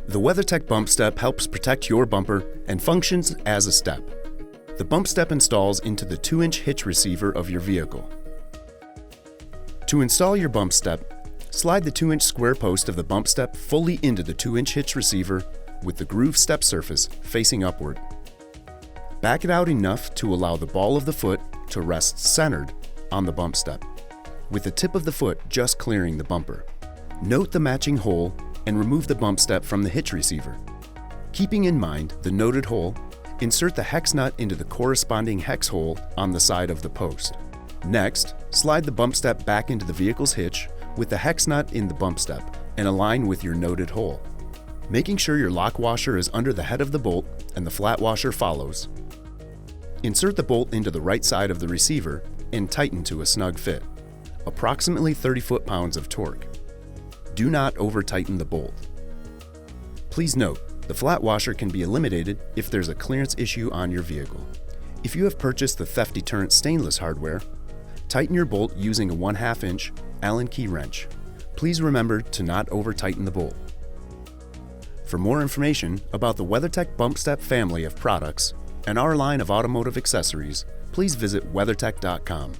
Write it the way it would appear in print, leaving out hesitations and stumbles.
The WeatherTech BumpStep helps protect your bumper and functions as a step. The BumpStep installs into the 2-inch hitch receiver of your vehicle. To install your BumpStep, slide the 2-inch square post of the BumpStep fully into the 2-inch hitch receiver with the groove step surface facing upward. Back it out enough to allow the ball of the foot to rest centered on the BumpStep, with the tip of the foot just clearing the bumper. Note the matching hole and remove the BumpStep from the hitch receiver. Keeping in mind the noted hole, insert the hex nut into the corresponding hex hole on the side of the post. Next, slide the BumpStep back into the vehicle's hitch with the hex nut in the BumpStep and align with your noted hole. Making sure your lock washer is under the head of the bolt and the flat washer follows. Insert the bolt into the right side of the receiver and tighten to a snug fit, approximately 30 foot-pounds of torque. Do not over-tighten the bolt. Please note, the flat washer can be eliminated if there's a clearance issue on your vehicle. If you have purchased the theft deterrent stainless hardware, tighten your bolt using a 1/2 inch Allen key wrench. Please remember to not over-tighten the bolt. For more information about the WeatherTech BumpStep family of products and our line of automotive accessories, please visit WeatherTech.com.